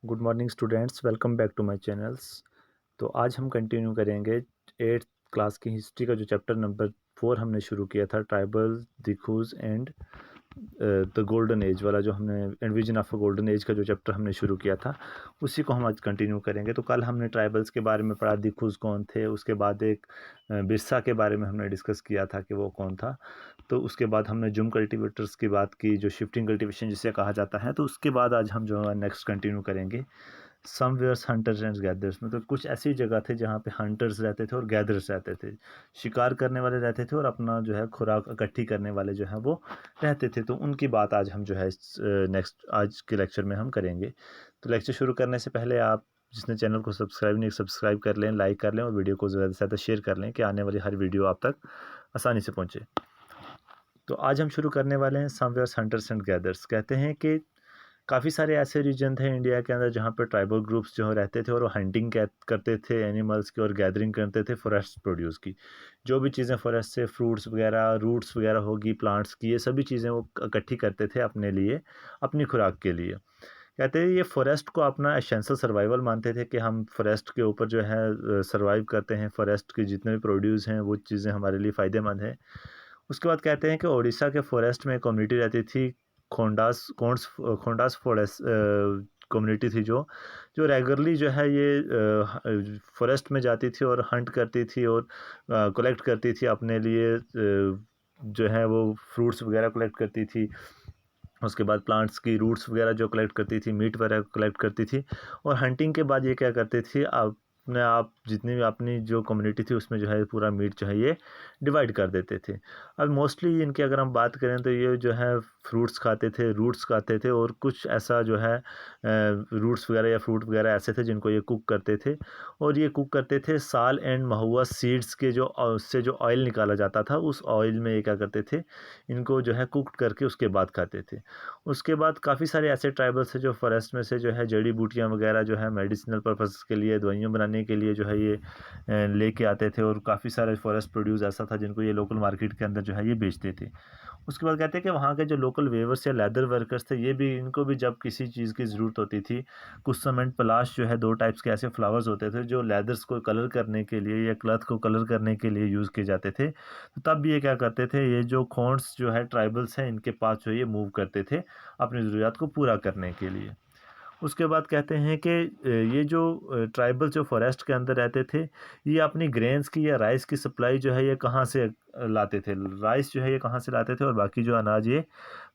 Good morning students, welcome back to my channels. तो आज हम कंटिन्यू करेंगे 8th क्लास की हिस्ट्री का जो चैप्टर नंबर 4 हमने शुरू किया था, ट्राइबल दिखूज एंड द गोल्डन एज वाला, जो हमने end of a golden age का जो चैप्टर हमने शुरू किया था, उसी को हम आज कंटिन्यू करेंगे। तो कल हमने ट्राइबल्स के बारे में पढ़ा, दिखूज कौन थे, उसके बाद एक बिरसा के बारे में हमने डिस्कस किया था कि वो कौन था। तो उसके बाद हमने जुम कल्टीवेटर्स की बात की, जो शिफ्टिंग कल्टीवेशन जिसे कहा जाता है। तो उसके बाद आज हम जो है नेक्स्ट कंटिन्यू करेंगे समवेयर्स हंटर्स एंड गैदर्स। मतलब कुछ ऐसी जगह थे जहाँ पे हंटर्स रहते थे और गैदर्स रहते थे, शिकार करने वाले रहते थे और अपना जो है खुराक इकट्ठी करने वाले जो है वो रहते थे। तो उनकी बात आज हम जो है नेक्स्ट आज के लेक्चर में हम करेंगे। तो लेक्चर शुरू करने से पहले आप जिसने चैनल को सब्सक्राइब नहीं, सब्सक्राइब कर लें, लाइक कर लें और वीडियो को ज़्यादा से ज़्यादा शेयर कर लें कि आने वाली हर वीडियो आप तक आसानी से पहुँचे। तो आज हम शुरू करने वाले हैं समवेयर्स हंटर्स एंड गैदर्स। कहते हैं कि काफ़ी सारे ऐसे रीजन थे इंडिया के अंदर जहाँ पे ट्राइबल ग्रुप्स जो रहते थे और वो हंटिंग करते थे एनिमल्स की और गैदरिंग करते थे फॉरेस्ट प्रोड्यूस की। जो भी चीज़ें फॉरेस्ट से फ्रूट्स वगैरह, रूट्स वगैरह होगी, प्लांट्स की, ये सभी चीज़ें वो इकट्ठी करते थे अपने लिए, अपनी खुराक के लिए। कहते हैं ये फॉरेस्ट को अपना एसेंशियल सर्वाइवल मानते थे कि हम फॉरेस्ट के ऊपर जो है सर्वाइव करते हैं, फॉरेस्ट के जितने भी प्रोड्यूस हैं वो चीज़ें हमारे लिए फ़ायदेमंद हैं। उसके बाद कहते हैं कि उड़ीसा के फॉरेस्ट में एक कम्युनिटी रहती थी, खोंडास फॉरेस्ट कम्युनिटी थी, जो जो रेगुलरली जो है ये फॉरेस्ट में जाती थी और हंट करती थी और कलेक्ट करती थी अपने लिए, जो है वो फ्रूट्स वगैरह कलेक्ट करती थी। उसके बाद प्लांट्स की रूट्स वगैरह जो कलेक्ट करती थी, मीट वगैरह कलेक्ट करती थी। और हंटिंग के बाद ये क्या करती थी, अपने आप जितनी भी अपनी जो कम्युनिटी थी उसमें जो है पूरा मीट जो है ये डिवाइड कर देते थे। अब मोस्टली इनकी अगर हम बात करें तो ये जो है फ्रूट्स खाते थे, रूट्स खाते थे और कुछ ऐसा जो है रूट्स वगैरह या फ्रूट वगैरह ऐसे थे जिनको ये कुक करते थे। और ये कुक करते थे साल एंड महुआ सीड्स के जो उससे जो ऑयल निकाला जाता था, उस ऑयल में ये क्या करते थे, इनको जो है कुक करके उसके बाद खाते थे। उसके बाद काफ़ी सारे ऐसे ट्राइबल्स हैं जो फॉरेस्ट में से जो है जड़ी बूटियाँ वगैरह जो है मेडिसिनल पर्पस के लिए, दवाइयाँ बनाने के लिए जो है ये लेके आते थे। और काफ़ी सारे फॉरेस्ट प्रोड्यूस ऐसा था जिनको ये लोकल मार्केट के अंदर जो है ये बेचते थे। उसके बाद कहते हैं कि वहाँ के जो लोकल वेवर्स या लेदर वर्कर्स थे, ये भी इनको भी जब किसी चीज़ की ज़रूरत होती थी, कुसम एंड पलाश जो है 2 टाइप्स के ऐसे फ्लावर्स होते थे जो लेदर्स को कलर करने के लिए या क्लॉथ को कलर करने के लिए यूज़ किए जाते थे। तो तब भी ये क्या करते थे, ये जो खोंड्स जो है ट्राइबल्स हैं इनके पास जो ये मूव करते थे अपनी ज़रूरियात को पूरा करने के लिए। उसके बाद कहते हैं कि ये जो ट्राइबल जो फॉरेस्ट के अंदर रहते थे, ये अपनी ग्रेन्स की या राइस की सप्लाई जो है ये कहाँ से लाते थे, राइस जो है ये कहाँ से लाते थे और बाकी जो अनाज ये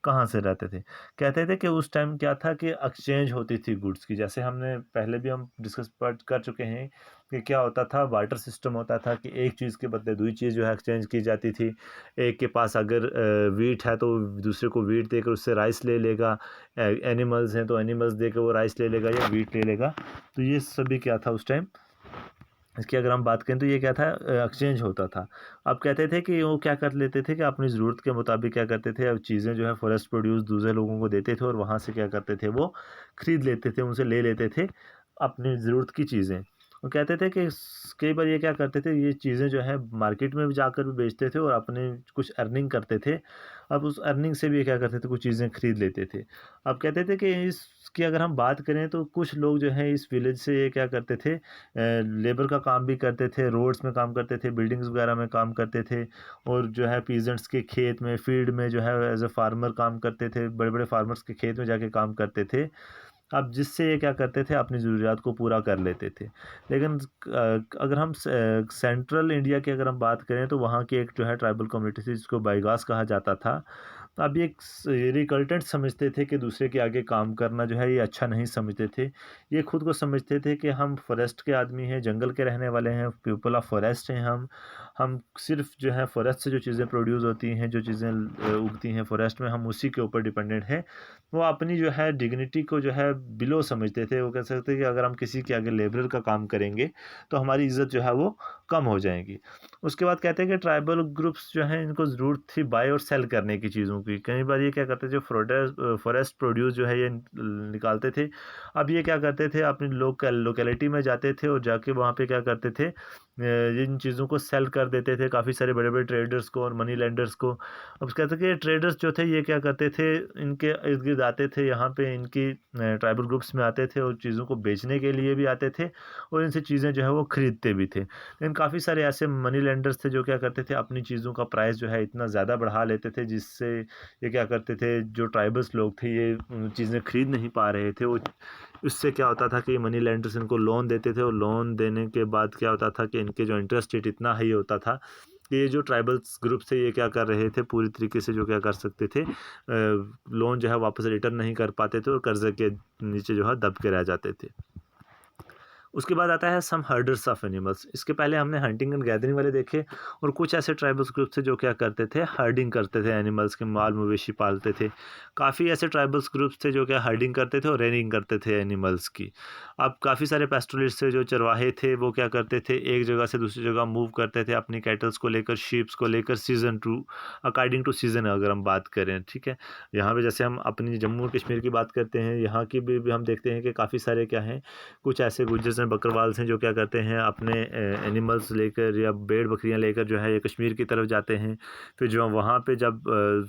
कहाँ से लाते थे। कहते थे कि उस टाइम क्या था कि एक्सचेंज होती थी गुड्स की, जैसे हमने पहले भी हम डिस्कस कर चुके हैं कि क्या होता था, बार्टर सिस्टम होता था कि एक चीज़ के बदले दूसरी चीज़ जो है एक्सचेंज की जाती थी। एक के पास अगर वीट है तो दूसरे को वीट देकर उससे राइस ले लेगा, एनिमल्स हैं तो एनिमल्स देकर वो राइस ले लेगा या वीट ले लेगा। तो ये सभी क्या था उस टाइम, इसकी अगर हम बात करें तो ये क्या था, एक्सचेंज होता था। अब कहते थे कि वो क्या कर लेते थे कि अपनी ज़रूरत के मुताबिक क्या करते थे, अब चीज़ें जो है फॉरेस्ट प्रोड्यूस दूसरे लोगों को देते थे और वहाँ से क्या करते थे, वो ख़रीद लेते थे, उनसे ले लेते थे अपनी ज़रूरत की चीज़ें। वो कहते थे कि कई बार ये क्या करते थे, ये चीज़ें जो है मार्केट में भी जाकर भी बेचते थे और अपने कुछ अर्निंग करते थे। अब उस अर्निंग से भी ये क्या करते थे, कुछ चीज़ें खरीद लेते थे। अब कहते थे कि इसकी अगर हम बात करें तो कुछ लोग जो हैं इस विलेज से ये क्या करते थे, लेबर का काम भी करते थे, रोड्स में काम करते थे, बिल्डिंग्स वगैरह में काम करते थे। और जो है पीजेंट्स के खेत में, फील्ड में जो है एज अ फार्मर काम करते थे, बड़े बड़े फार्मर्स के खेत में जाके काम करते थे। अब जिससे ये क्या करते थे, अपनी ज़रूरियात को पूरा कर लेते थे। लेकिन अगर हम सेंट्रल इंडिया की अगर हम बात करें तो वहाँ की एक जो है ट्राइबल कम्युनिटी थी जिसको बाइगास कहा जाता था। तो अब ये एक रिकल्टेंट समझते थे कि दूसरे के आगे काम करना जो है ये अच्छा नहीं समझते थे। ये खुद को समझते थे कि हम फॉरेस्ट के आदमी हैं, जंगल के रहने वाले हैं, पीपल ऑफ फॉरेस्ट हैं हम सिर्फ जो है फॉरेस्ट से जो चीज़ें प्रोड्यूस होती हैं, जो चीज़ें उगती हैं फॉरेस्ट में, हम उसी के ऊपर डिपेंडेंट हैं। वो अपनी जो है डिग्निटी को जो है बिलो समझते थे। वो कह सकते हैं कि अगर हम किसी के आगे लेबरर का काम करेंगे तो हमारी इज़्ज़त जो है वो कम हो जाएगी। उसके बाद कहते हैं कि ट्राइबल ग्रुप्स जो हैं इनको ज़रूरत थी बाय और सेल करने की चीज़ों की। कई बार ये क्या करते थे, जो फॉरेस्ट प्रोड्यूस जो है ये निकालते थे। अब ये क्या करते थे, अपनी लोकलिटी में जाते थे और जाके वहाँ पे क्या करते थे, इन चीज़ों को सेल कर देते थे काफ़ी सारे बड़े-बड़े ट्रेडर्स को और मनी लेंडर्स को। अब कहते हैं कि ट्रेडर्स जो थे ये क्या करते थे, इनके इर्द-गिर्द आते थे, यहाँ पे इनकी ट्राइबल ग्रुप्स में आते थे और चीज़ों को बेचने के लिए भी आते थे और इनसे चीज़ें जो है वो खरीदते भी थे। लेकिन काफ़ी सारे ऐसे मनी लेंडर्स थे जो क्या करते थे, अपनी चीज़ों का प्राइस जो है इतना ज़्यादा बढ़ा लेते थे, जिससे ये क्या करते थे, जो ट्राइबल्स लोग थे ये चीज़ें खरीद नहीं पा रहे थे। वो इससे क्या होता था कि मनी लेंडर्स इनको लोन देते थे और लोन देने के बाद क्या होता था कि इनके जो इंटरेस्ट रेट इतना हाई होता था कि ये जो ट्राइबल्स ग्रुप थे ये क्या कर रहे थे, पूरी तरीके से जो क्या कर सकते थे, लोन जो है वापस रिटर्न नहीं कर पाते थे और कर्जे के नीचे जो है दब के रह जाते थे। उसके बाद आता है सम हर्डर्स ऑफ एनिमल्स। इसके पहले हमने हंटिंग एंड गैदरिंग वाले देखे और कुछ ऐसे ट्राइबल्स ग्रुप थे जो क्या करते थे, हर्डिंग करते थे, एनिमल्स के माल मवेशी पालते थे। काफ़ी ऐसे ट्राइबल्स ग्रुप्स थे जो क्या हर्डिंग करते थे और रेनिंग करते थे एनिमल्स की। अब काफ़ी सारे पेस्टोरलिस्ट थे जो चरवाहे थे, वो क्या करते थे, एक जगह से दूसरी जगह मूव करते थे अपनी कैटल्स को लेकर, शीप्स को लेकर, season to according to season अगर हम बात करें, ठीक है। यहाँ पे जैसे हम अपनी जम्मू कश्मीर की बात करते हैं, यहाँ की भी हम देखते हैं कि काफ़ी सारे क्या हैं, कुछ ऐसे गुज्जर्स हैं, बकरवाल्स हैं जो क्या करते हैं, अपने एनिमल्स लेकर या भेड़ बकरियां लेकर जो है ये कश्मीर की तरफ जाते हैं। फिर जो वहाँ पे जब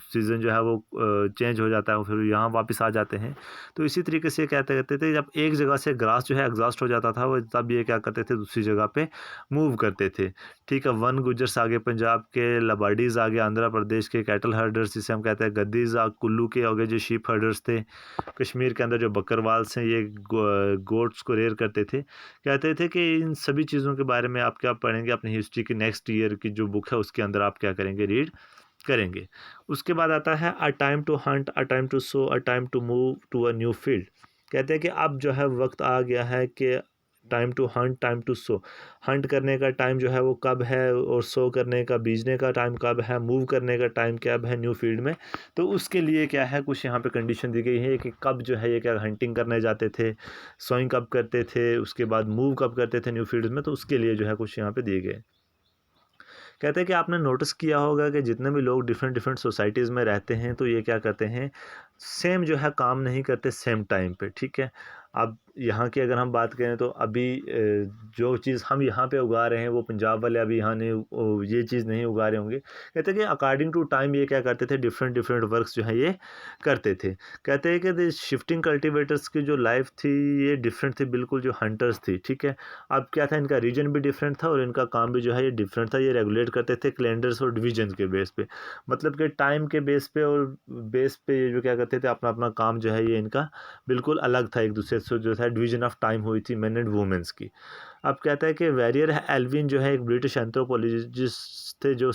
सीज़न जो है वो चेंज हो जाता है, फिर यहाँ वापस आ जाते हैं। तो इसी तरीके से क्या करते थे, जब एक जगह से ग्रास जो है एग्जॉस्ट हो जाता था, वो तब ये क्या करते थे, दूसरी जगह पे मूव करते थे। ठीक है, वन गुज्जर्स आगे पंजाब के, लबाडीज़ आगे आंध्र प्रदेश के, कैटल हर्डर्स जिसे हम कहते हैं, गद्दीज़ कुल्लू के आगे जो शीप हर्डर्स थे, कश्मीर के अंदर जो बकरवाल्स हैं ये गोट्स को रेयर करते थे। कहते थे कि इन सभी चीज़ों के बारे में आप क्या पढ़ेंगे अपनी हिस्ट्री की नेक्स्ट ईयर की जो बुक है उसके अंदर आप क्या करेंगे, रीड करेंगे। उसके बाद आता है a time to hunt, a time to sow, a time to move to a new field. कहते हैं कि अब जो है वक्त आ गया है कि time to hunt, time to sow. Hunt करने का टाइम जो है वो कब है और सो करने का, बीजने का टाइम कब है, मूव करने का टाइम कब है न्यू फील्ड में। तो उसके लिए क्या है, कुछ यहाँ पे कंडीशन दी गई है कि कब जो है ये क्या हंटिंग करने जाते थे, सोइंग कब करते थे, उसके बाद मूव कब करते थे न्यू फील्ड में। तो उसके लिए जो है कुछ यहाँ पे दिए गए। कहते हैं कि आपने नोटिस किया होगा कि जितने भी लोग डिफरेंट डिफरेंट सोसाइटीज़ में रहते हैं तो ये क्या करते हैं, सेम जो है काम नहीं करते सेम टाइम पे, ठीक है। अब यहाँ की अगर हम बात करें तो अभी जो चीज़ हम यहाँ पे उगा रहे हैं वो पंजाब वाले अभी यहाँ नहीं ये चीज़ नहीं उगा रहे होंगे। कहते हैं कि अकॉर्डिंग टू टाइम ये क्या करते थे, डिफरेंट डिफरेंट वर्क्स जो है ये करते थे। कहते हैं कि शिफ्टिंग कल्टिवेटर्स की जो लाइफ थी ये डिफरेंट थी बिल्कुल जो हंटर्स थी, ठीक है। अब क्या था, इनका रीजन भी डिफरेंट था और इनका काम भी जो है ये डिफरेंट था। ये रेगुलेट करते थे कैलेंडर्स और डिवीजन के बेस पे, मतलब कि टाइम के बेस पे और बेस पे ये जो क्या करते थे, अपना अपना काम जो है ये इनका बिल्कुल अलग था एक दूसरे से। जो था डिवीजन ऑफ टाइम हुई थी मेन एंड वुमेन्स की। अब कहता है कि वेरियर एल्विन जो है एक ब्रिटिश एंथ्रोपोलॉजिस्ट थे जो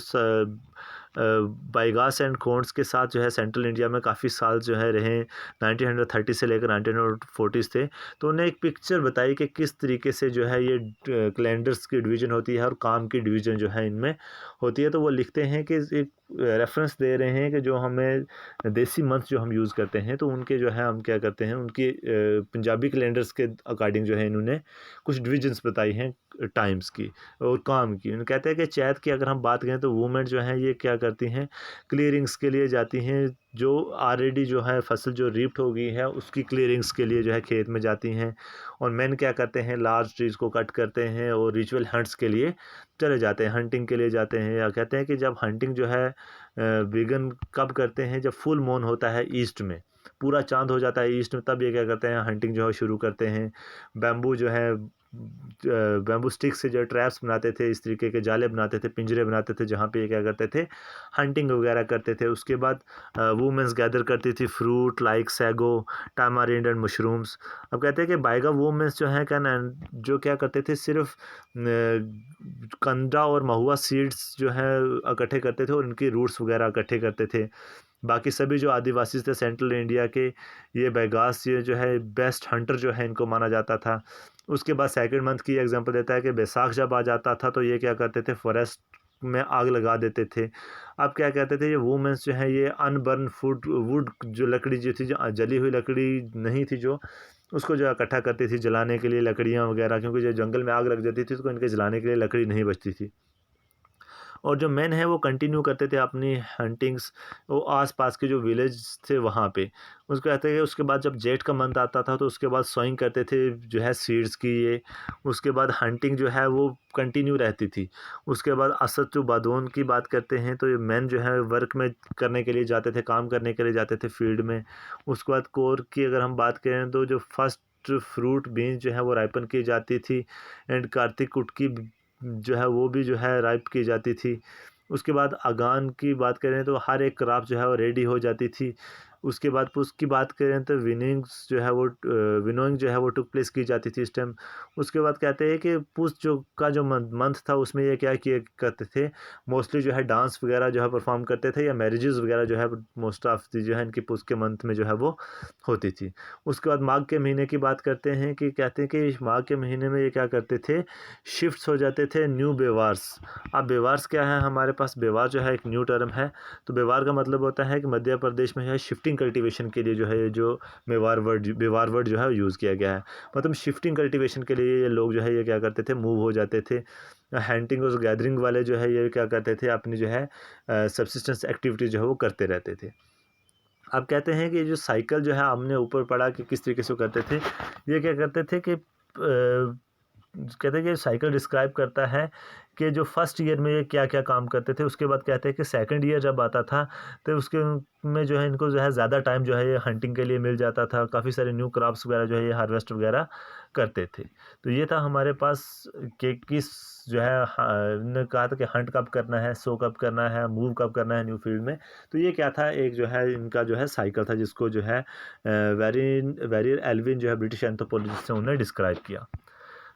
बाइगास एंड कोन्स के साथ जो है सेंट्रल इंडिया में काफ़ी साल जो है रहे, 1930 से लेकर 1940s थे। तो उन्हें एक पिक्चर बताई कि किस तरीके से जो है ये कैलेंडर्स की डिवीज़न होती है और काम की डिवीज़न जो है इनमें होती है। तो वो लिखते हैं कि एक रेफरेंस दे रहे हैं कि जो हमें देसी मंथ जो हम यूज़ करते हैं तो उनके जो है हम क्या करते हैं, उनकी पंजाबी कैलेंडर्स के अकॉर्डिंग जो है इन्होंने कुछ डिविजन्स बताई हैं टाइम्स की और काम की। उन्हें कहते हैं कि चैत की अगर हम बात करें तो वुमेन जो हैं ये क्या करती हैं, क्लियरिंग्स के लिए जाती हैं, जो ऑलरेडी जो है फसल जो रीप्ड हो गई है उसकी क्लियरिंग्स के लिए जो है खेत में जाती हैं। और मेन क्या करते हैं, लार्ज ट्रीज़ को कट करते हैं और रिचुअल हंट्स के लिए चले जाते हैं, हंटिंग के लिए जाते हैं। या कहते हैं कि जब हंटिंग जो है बिगन कब करते हैं, जब फुल मून होता है ईस्ट में, पूरा चांद हो जाता है ईस्ट में, तब ये क्या करते हैं, हंटिंग जो है शुरू करते हैं। बैम्बू जो है, बैम्बू स्टिक से जो ट्रैप्स बनाते थे, इस तरीके के जाले बनाते थे, पिंजरे बनाते थे, जहाँ पे ये क्या करते थे, हंटिंग वगैरह करते थे। उसके बाद वुमेन्स गैदर करती थी fruit like sago, tamarind and mushrooms. अब कहते हैं कि बाइगा वुमेन्स जो हैं क्या ना, जो क्या करते थे, सिर्फ कंदा और महुआ सीड्स जो है इकट्ठे करते थे और इनकी रूट्स वगैरह इकट्ठे करते थे। बाकी सभी जो आदिवासी थे सेंट्रल इंडिया के, ये बैगास ये जो है बेस्ट हंटर जो है इनको माना जाता था। उसके बाद सेकंड मंथ की एग्जांपल देता है कि बैसाख जब आ जाता था तो ये क्या करते थे, फॉरेस्ट में आग लगा देते थे। अब क्या कहते थे, ये वुमेन्स जो है ये अनबर्न फूड वुड जो लकड़ी जो थी, जो जली हुई लकड़ी नहीं थी, जो उसको जो है इकट्ठा करती थी जलाने के लिए लकड़ियाँ वगैरह, क्योंकि जो जंगल में आग लग जाती थी तो इनके जलाने के लिए लकड़ी नहीं बचती थी। और जो मेन है वो कंटिन्यू करते थे अपनी हंटिंग्स वो आसपास के जो विलेज थे वहाँ पे। उसको कहते हैं उसके बाद जब जेठ का मंथ आता था तो उसके बाद सोइंग करते थे जो है सीड्स की ये। उसके बाद हंटिंग जो है वो कंटिन्यू रहती थी। उसके बाद असद टू बादोन की बात करते हैं तो ये मेन जो है वर्क में करने के लिए जाते थे, काम करने के लिए जाते थे फील्ड में। उसके बाद कोर की अगर हम बात करें तो जो फर्स्ट फ्रूट बीन्स जो है वो राइपन की जाती थी। एंड कार्तिक कुट की जो है वो भी जो है राइप की जाती थी। उसके बाद अगान की बात करें तो हर एक क्रॉप जो है वो रेडी हो जाती थी। उसके बाद पुष्प की बात करें तो विनिंग्स जो है वो विनोइंग जो है वो टुक प्लेस की जाती थी इस टाइम। उसके बाद कहते हैं कि पुष्प जो का जो मंथ था उसमें ये क्या किए करते थे, मोस्टली जो है डांस वगैरह जो है परफॉर्म करते थे या मैरिजेस वगैरह जो है मोस्ट ऑफ दी जो है इनकी पुष्प के मंथ में जो है वो होती थी। उसके बाद माघ के महीने की बात करते हैं कि कहते हैं कि माघ के महीने में ये क्या करते थे, शिफ्ट्स हो जाते थे न्यू बेवार्स। अब बेवार्स क्या है हमारे पास, बेवार जो है एक न्यू टर्म है। तो बेवार का मतलब होता है कि मध्य प्रदेश में जो है शिफ्टिंग कल्टीवेशन के लिए जो है ये जो बेवार वर्ड जो है यूज़ किया गया है। मतलब शिफ्टिंग कल्टीवेशन के लिए ये लोग जो है ये क्या करते थे, मूव हो जाते थे। हंटिंग और गैदरिंग वाले जो है ये क्या करते थे, अपनी जो है सब्सिस्टेंस एक्टिविटी जो है वो करते रहते थे। अब कहते हैं कि जो साइकिल जो है हमने ऊपर पढ़ा कि किस तरीके से वो करते थे, ये क्या करते थे कि कहते हैं कि साइकिल डिस्क्राइब करता है कि जो फर्स्ट ईयर में ये क्या क्या काम करते थे। उसके बाद कहते हैं कि सेकंड ईयर जब आता था तो उसके में जो है इनको जो है ज़्यादा टाइम जो है ये हंटिंग के लिए मिल जाता था। काफ़ी सारे न्यू क्रॉप्स वगैरह जो है ये हार्वेस्ट वगैरह करते थे। तो ये था हमारे पास कि किस जो है ने कहा था कि हंट कब करना है, सो कब करना है, मूव कब करना है न्यू फील्ड में। तो ये क्या था, एक जो है इनका जो है साइकिल था जिसको जो है वेरियर एल्विन जो है ब्रिटिश एंथ्रोपोलॉजिस्ट से उन्होंने डिस्क्राइब किया।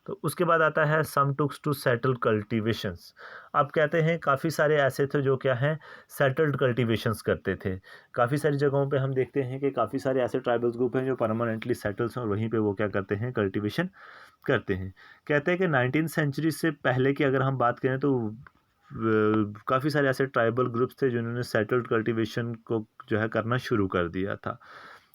तो उसके बाद आता है सम टुक्स टू सेटल कल्टीवेशंस। अब कहते हैं काफ़ी सारे ऐसे थे जो क्या हैं सेटल्ड कल्टीवेशंस करते थे। काफ़ी सारी जगहों पे हम देखते हैं कि काफ़ी सारे ऐसे ट्राइबल्स ग्रुप हैं जो परमानेंटली सेटल्स हैं और वहीं पे वो क्या करते हैं, कल्टीवेशन करते हैं। कहते हैं कि 19th सेंचुरी से पहले की अगर हम बात करें तो काफ़ी सारे ऐसे ट्राइबल ग्रुप्स थे जिन्होंने सेटल्ड कल्टीवेशन को जो है करना शुरू कर दिया था।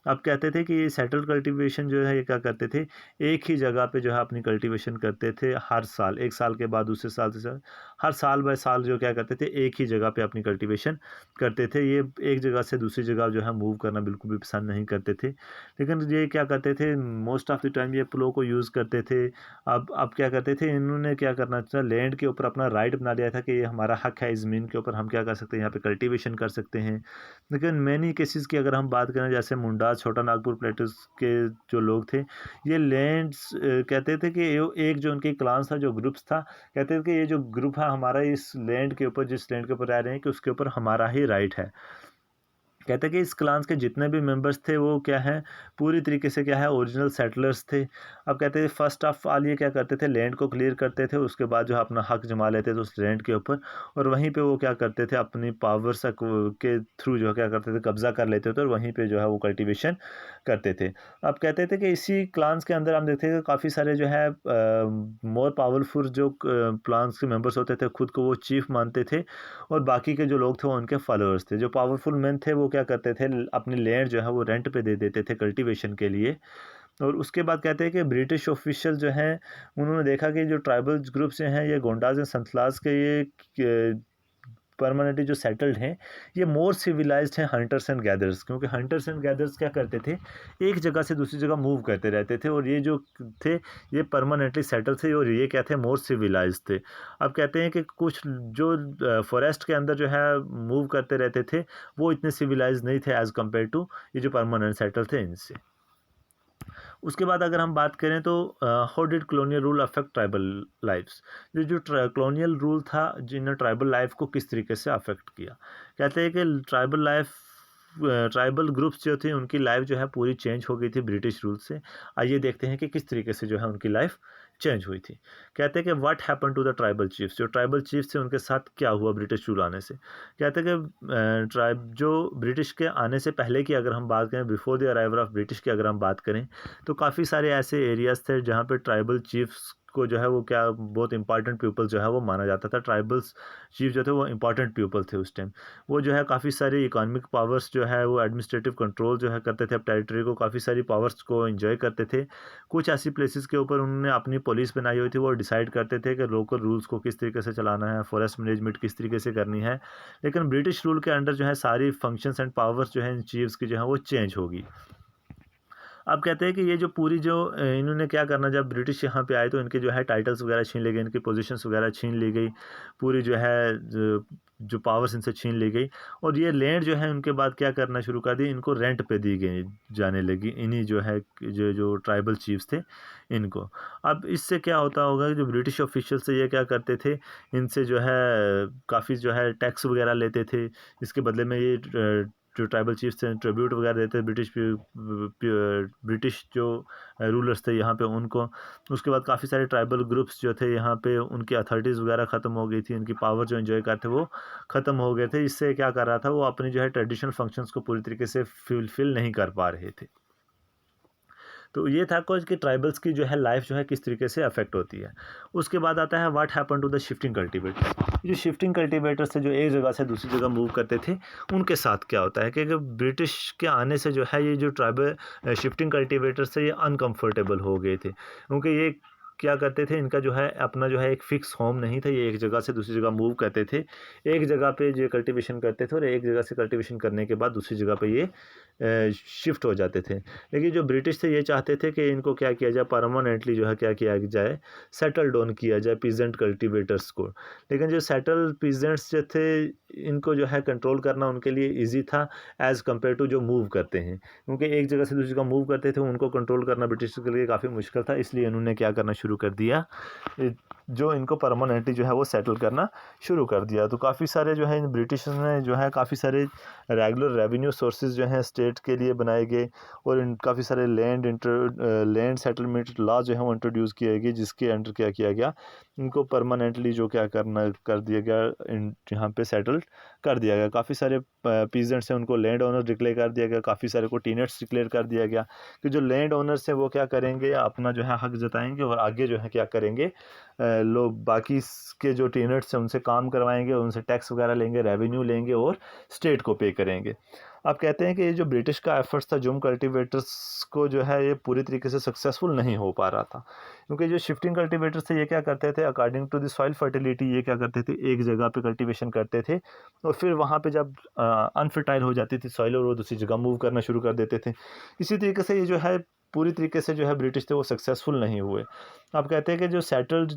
अब कहते थे कि ये सेटल्ड कल्टीवेशन जो है ये क्या करते थे, एक ही जगह पे जो है अपनी कल्टीवेशन करते थे हर साल, 1 साल के बाद दूसरे साल, तीसरे साल, हर साल बाय साल जो क्या करते थे एक ही जगह पे अपनी कल्टीवेशन करते थे। ये एक जगह से दूसरी जगह जो है मूव करना बिल्कुल भी पसंद नहीं करते थे। लेकिन ये क्या करते थे, मोस्ट ऑफ द टाइम ये प्लो को यूज़ करते थे। अब क्या करते थे, इन्होंने क्या करना था, लैंड के ऊपर अपना राइट बना लिया था कि ये हमारा हक है, इस ज़मीन के ऊपर हम क्या कर सकते हैं, यहाँ पे कल्टीवेशन कर सकते हैं। लेकिन मैनी केसेस की अगर हम बात करें, जैसे मुंडा छोटा नागपुर प्लेटूस के जो लोग थे, ये लैंड्स कहते थे कि एक जो उनके क्लान्स था, जो ग्रुप्स था, कहते थे कि ये जो ग्रुप है हमारा, इस लैंड के ऊपर, जिस लैंड के ऊपर रह रहे हैं, कि उसके ऊपर हमारा ही राइट है। कहते हैं कि इस क्लान्स के जितने भी मेंबर्स थे वो क्या है, पूरी तरीके से क्या है, ओरिजिनल सेटलर्स थे। अब कहते हैं फर्स्ट ऑफ ऑल ये क्या करते थे, लैंड को क्लियर करते थे, उसके बाद जो है अपना हक जमा लेते थे उस लैंड के ऊपर, और वहीं पे वो क्या करते थे, अपनी पावर्स के थ्रू जो है क्या करते थे, कब्जा कर लेते थे और वहीं पे जो है वो कल्टीवेशन करते थे। अब कहते थे कि इसी क्लान्स के अंदर हम देखते हैं कि काफ़ी सारे जो है मोर पावरफुल जो क्लान्स के मेंबर्स होते थे, खुद को वो चीफ मानते थे, और बाकी के जो लोग थे वो उनके फॉलोअर्स थे। जो पावरफुल मैन थे वो क्या करते थे, अपनी लैंड जो है वो रेंट पे दे देते थे कल्टीवेशन के लिए। और उसके बाद कहते हैं कि ब्रिटिश ऑफिशियल जो हैं उन्होंने देखा कि जो ट्राइबल ग्रुप से हैं, ये गोंडाज एंड संथलास के ये परमानेंटली जो सेटल्ड हैं, ये मोर सिविलाइज्ड हैं हंटर्स एंड गैदर्स। क्योंकि हंटर्स एंड गैदर्स क्या करते थे, एक जगह से दूसरी जगह मूव करते रहते थे, और ये जो थे ये परमानेंटली सेटल थे, और ये क्या थे, मोर सिविलाइज्ड थे। अब कहते हैं कि कुछ जो फॉरेस्ट के अंदर जो है मूव करते रहते थे, वो इतने सिविलाइज नहीं थे एज़ कम्पेयर टू ये जो परमानेंट सेटल थे इनसे। उसके बाद अगर हम बात करें तो how did colonial rule affect tribal lifes. ये जो कॉलोनियल रूल था जिन्हें ट्राइबल लाइफ को किस तरीके से अफेक्ट किया। कहते हैं कि ट्राइबल ग्रुप्स जो थे उनकी लाइफ जो है पूरी चेंज हो गई थी ब्रिटिश रूल से। आइए देखते हैं कि किस तरीके से जो है उनकी लाइफ चेंज हुई थी। कहते हैं कि what happen to the tribal chiefs, जो ट्राइबल चीफ्स थे उनके साथ क्या हुआ ब्रिटिश रूल आने से। कहते हैं कि जो ब्रिटिश के आने से पहले की अगर हम बात करें, before the arrival of British की अगर हम बात करें, तो काफ़ी सारे ऐसे एरियाज़ थे जहाँ पे ट्राइबल चीफ्स को जो है वो क्या बहुत इंपॉर्टेंट पीपल जो है वो माना जाता था। ट्राइबल्स चीफ जो थे वो इंपॉर्टेंट पीपल थे उस टाइम। वो जो है काफ़ी सारी इकोनॉमिक पावर्स जो है वो एडमिनिस्ट्रेटिव कंट्रोल जो है करते थे, अब टेरिटरी को काफ़ी सारी पावर्स को एंजॉय करते थे। कुछ ऐसी प्लेसेस के ऊपर उन्होंने अपनी पुलिस बनाई हुई थी, वो डिसाइड करते थे कि लोकल रूल्स को किस तरीके से चलाना है, फॉरेस्ट मैनेजमेंट किस तरीके से करनी है। लेकिन ब्रिटिश रूल के अंडर जो है सारी फंक्शंस एंड पावर्स जो है इन चीफ्स की जो है वो चेंज होगी। अब कहते हैं कि ये जो पूरी जो इन्होंने क्या करना, जब ब्रिटिश यहाँ पे आए तो इनके जो है टाइटल्स वगैरह छीन ली गई, इनकी पोजीशंस वगैरह छीन ली गई, पूरी जो है जो पावर्स इनसे छीन ली गई। और ये लैंड जो है उनके बाद क्या करना शुरू कर दी, इनको रेंट पे दी गई जाने लगी, इन्हीं जो है जो ट्राइबल चीफ्स थे इनको। अब इससे क्या होता होगा कि जो ब्रिटिश ऑफिशियल से ये क्या करते थे, इनसे जो है काफ़ी जो है टैक्स वगैरह लेते थे। इसके बदले में ये जो ट्राइबल चीफ्स थे ट्रिब्यूट वगैरह देते थे ब्रिटिश जो रूलर्स थे यहाँ पे उनको। उसके बाद काफ़ी सारे ट्राइबल ग्रुप्स जो थे यहाँ पे, उनकी अथॉरिटीज़ वगैरह ख़त्म हो गई थी, उनकी पावर जो एंजॉय करते वो ख़त्म हो गए थे। इससे क्या कर रहा था, वो अपनी जो है ट्रेडिशनल फंक्शंस को पूरी तरीके से फुलफिल नहीं कर पा रहे थे। तो ये था कुछ कि ट्राइबल्स की जो है लाइफ जो है किस तरीके से अफेक्ट होती है। उसके बाद आता है what happen to the shifting cultivator. जो शिफ्टिंग कल्टीवेटर्स थे जो एक जगह से दूसरी जगह मूव करते थे, उनके साथ क्या होता है कि ब्रिटिश के आने से जो है ये जो ट्राइबल शिफ्टिंग कल्टीवेटर्स थे ये अनकम्फर्टेबल हो गए थे, क्योंकि ये क्या करते थे, इनका जो है अपना जो है एक फ़िक्स होम नहीं था, ये एक जगह से दूसरी जगह मूव करते थे। एक जगह पे ये कल्टीवेशन करते थे और एक जगह से कल्टीवेशन करने के बाद दूसरी जगह पे ये शिफ्ट हो जाते थे। लेकिन जो ब्रिटिश थे ये चाहते थे कि इनको क्या किया जाए, परमानेंटली जो है क्या किया जाए, सेटल डाउन किया जाए पीजेंट कल्टीवेटर्स को। लेकिन जो सेटल पीजेंट्स जो थे, इनको जो है कंट्रोल करना उनके लिए ईजी था एज़ कम्पेयर टू जो मूव करते हैं, क्योंकि एक जगह से दूसरी जगह मूव करते थे, उनको कंट्रोल करना ब्रिटिश के लिए काफ़ी मुश्किल था। इसलिए उन्होंने क्या करना शुरू कर दिया, जो इनको परमानेंटली जो है वो सेटल करना शुरू कर दिया। तो काफ़ी सारे जो है इन ब्रिटिश ने जो है काफ़ी सारे रेगुलर रेवेन्यू सोर्सेज जो हैं स्टेट के लिए बनाए गए, और इन काफ़ी सारे लैंड सेटलमेंट लॉ जो है वो इंट्रोड्यूस किए गए, जिसके अंडर क्या किया गया, इनको परमानेंटली जो क्या करना कर दिया गया, इन यहाँ पे सेटल कर दिया गया। काफ़ी सारे पीजेंट्स हैं उनको लैंड ओनर डिक्लेयर कर दिया गया, काफ़ी सारे को टीनेट्स डिक्लेयर कर दिया गया कि जो लैंड ओनर्स हैं वो क्या करेंगे, अपना जो है हक जताएंगे और आगे जो है क्या करेंगे, लोग बाकी के जो टीनेट्स हैं उनसे काम करवाएंगे, उनसे टैक्स वगैरह लेंगे, रेवेन्यू लेंगे और स्टेट को पे करेंगे। अब कहते हैं कि ये जो ब्रिटिश का एफर्ट्स था जुम कल्टीवेटर्स को जो है ये पूरी तरीके से सक्सेसफुल नहीं हो पा रहा था, क्योंकि जो शिफ्टिंग कल्टीवेटर्स थे ये क्या करते थे, according to the soil fertility ये क्या करते थे, एक जगह पे कल्टीवेशन करते थे और फिर वहाँ पे जब अनफर्टाइल हो जाती थी सॉइल और वो दूसरी जगह मूव करना शुरू कर देते थे। इसी तरीके से ये जो है पूरी तरीके से जो है ब्रिटिश थे वो सक्सेसफुल नहीं हुए। अब कहते हैं कि जो सेटल्ड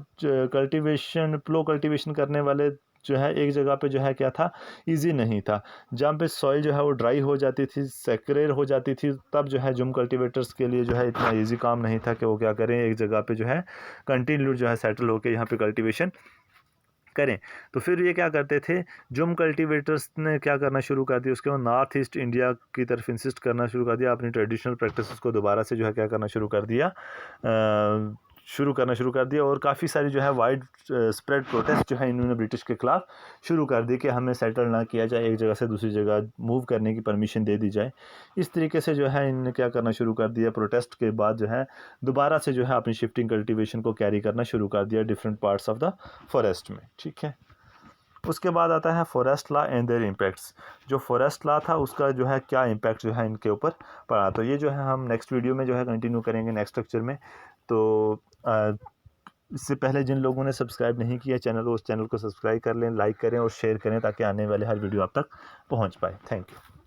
कल्टीवेशन प्लो कल्टीवेशन करने वाले जो है एक जगह पे जो है क्या था, इजी नहीं था। जहाँ पे सॉइल जो है वो ड्राई हो जाती थी, सेक्रेर हो जाती थी, तब जो है जुम कल्टीवेटर्स के लिए जो है इतना इजी काम नहीं था कि वो क्या करें, एक जगह पे जो है कंटिन्यू जो है सेटल होकर यहाँ पे कल्टीवेशन करें। तो फिर ये क्या करते थे, जुम कल्टीवेटर्स ने क्या करना शुरू कर दिया, उसके बाद नॉर्थ ईस्ट इंडिया की तरफ इंसिस्ट करना शुरू कर दिया, अपनी ट्रेडिशनल प्रैक्टिसेस को दोबारा से जो है क्या करना शुरू कर दिया, और काफ़ी सारी जो है वाइड स्प्रेड प्रोटेस्ट जो है इन्होंने ब्रिटिश के खिलाफ शुरू कर दी कि हमें सेटल ना किया जाए, एक जगह से दूसरी जगह मूव करने की परमिशन दे दी जाए। इस तरीके से जो है इन्होंने क्या करना शुरू कर दिया, प्रोटेस्ट के बाद जो है दोबारा से जो है अपनी शिफ्टिंग कल्टीवेशन को कैरी करना शुरू कर दिया different parts of the forest में। ठीक है, उसके बाद आता है forest law and their impacts. जो फॉरेस्ट लॉ था उसका जो है क्या इम्पैक्ट जो है इनके ऊपर पड़ा, तो ये जो है हम नेक्स्ट वीडियो में जो है कंटिन्यू करेंगे नेक्स्ट लेक्चर में। तो इससे पहले जिन लोगों ने सब्सक्राइब नहीं किया चैनल, उस चैनल को सब्सक्राइब कर लें, लाइक करें और शेयर करें, ताकि आने वाले हर वीडियो आप तक पहुंच पाए। Thank you.